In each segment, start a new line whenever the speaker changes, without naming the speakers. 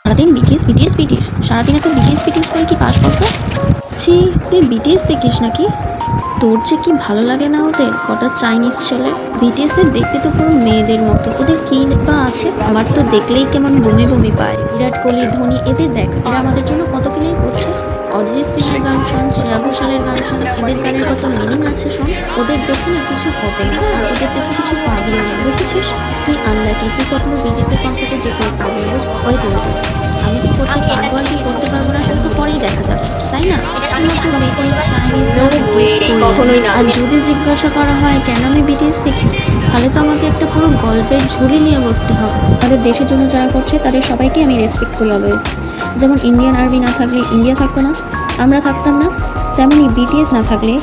সারাদিন BTS BTS BTS, সারাদিন এত বিটিএস বিটিএস করে কি পাস করবো? ছি, তুই বিটিএস দেখিস নাকি? তোর যে কি ভালো লাগে না ওদের কটা চাইনিজ ছেলে। বিটিএসের দেখতে তো পুরো মেয়েদের মতো, ওদের কি বা আছে? আমার তো দেখলেই কেমন বমি বমি পায়। বিরাট কোহলি, ধোনি, এদের দেখ, এরা আমাদের জন্য কত কি নেই করছে। অরিজিৎ সিংয়ের গান শোন, শ্রেয়া ঘোষালের গান শোন, এদের গানের কত মিনিং আছে শোন। ওদের দেখে না কিছু হবে না, আর ওদের দেখে কিছু পাবিও না, বুঝেছিস? তুই আনলাকি, তুই কখনো বিটিএসের কনসার্টে যেতে পারবি না। ওই তো আমি কি করতে পারবো আর কি করতে পারবো না সেটা তো পরেই দেখা যাবে, তাই না? কখনোই না। আর যদি জিজ্ঞাসা করা হয় কেন আমি বিটিএস দেখি, তাহলে তো আমাকে একটা পুরো গল্পের ঝুলি নিয়ে বসতে হবে। তাদের দেশের জন্য যারা করছে তাদের সবাইকে আমি রেসপেক্ট করি অলওয়েজ। যেমন ইন্ডিয়ান আর্মি না থাকলে ইন্ডিয়া থাকতো না, আমরা থাকতাম না, তেমনই বিটিএস না থাকলে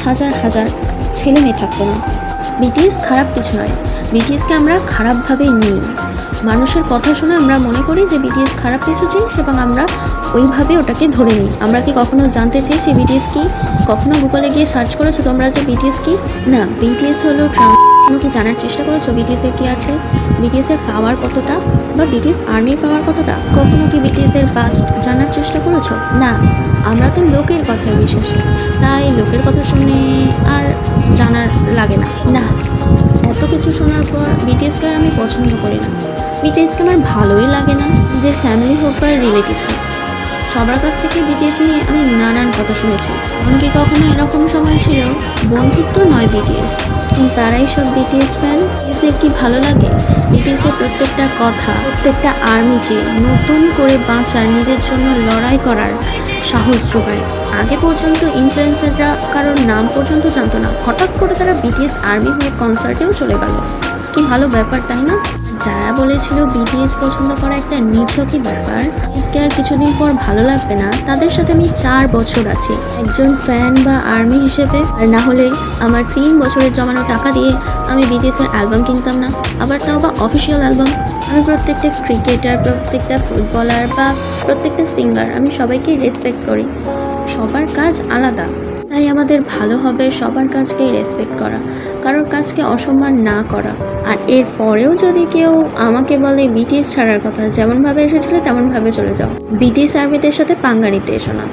হাজার হাজার ছেলে মেয়ে থাকতো না। বিটিএস খারাপ কিছু নয়, বিটিএসকে আমরা খারাপভাবে নিই। মানুষের কথা শুনে আমরা মনে করি যে বিটিএস খারাপ কিছু জিনিস এবং আমরা ওইভাবে ওটাকে ধরে নিই। আমরা কি কখনো জানতে চেয়েছি বিটিএস কি? কখনো গুগলে গিয়ে সার্চ করেছো তোমরা যে বিটিএস কি? না, বিটিএস হলো কখনো কি জানার চেষ্টা করেছো বিটিএসের কি আছে, বিটিএসের পাওয়ার কতটা, বা বিটিএস আর্মির পাওয়ার কতটা? কখনো কি বিটিএসের পাস্ট জানার চেষ্টা করেছো? না, আমরা তো লোকের কথায় বিশ্বাসী, তাই লোকের কথা শুনে আর জানার লাগে না। না, এত কিছু শোনার পর বিটিএসকে আর আমি পছন্দ করি না। বিটিএসকে আমার ভালোই লাগে না, যে ফ্যামিলি হোক বা রিলেটিভস হোক, সবার কাছ থেকে বিটিএস নিয়ে আমি নানান কথা শুনেছি। এমনকি কখনো এরকম সময় ছিল বন্ধুত্ব নয় বিটিএস, তারাই সব বিটিএস ফ্যান। বিটিএসের কি ভালো লাগে? বিটিএসের প্রত্যেকটা কথা প্রত্যেকটা আর্মিকে নতুন করে বাঁচার, নিজের জন্য লড়াই করার সাহস যোগায়। আগে পর্যন্ত ইনফ্লুয়েন্সাররা কারোর নাম পর্যন্ত জানতো না, হঠাৎ করে তারা বিটিএস আর্মি হয়ে কনসার্টেও চলে গেল। কি ভালো ব্যাপার, তাই না? যারা বলেছিল বিটিএস পছন্দ করা একটা নিছকই ব্যাপার, বিটিএসকে আর কিছুদিন পর ভালো লাগবে না, তাদের সাথে আমি 4 বছর আছি একজন ফ্যান বা আর্মি হিসেবে। আর না হলে আমার 3 বছরের জমানো টাকা দিয়ে আমি বিটিএসের অ্যালবাম কিনতাম না, আবার তাও বা অফিসিয়াল অ্যালবাম। আমি প্রত্যেকটা ক্রিকেটার, প্রত্যেকটা ফুটবলার বা প্রত্যেকটা সিঙ্গার, আমি সবাইকেই রেসপেক্ট করি। সবার কাজ আলাদা, তাই আমাদের ভালো হবে সবার কাজকেই রেসপেক্ট করা, কারোর কাজকে অসম্মান না করা। আর এর পরেও যদি কেউ আমাকে বলে বিটিএস ছাড়ার কথা, যেমনভাবে এসেছিলে তেমনভাবে চলে যাও, বিটিএস আর্মিদের সাথে পাঙ্গা নিতে এসো না।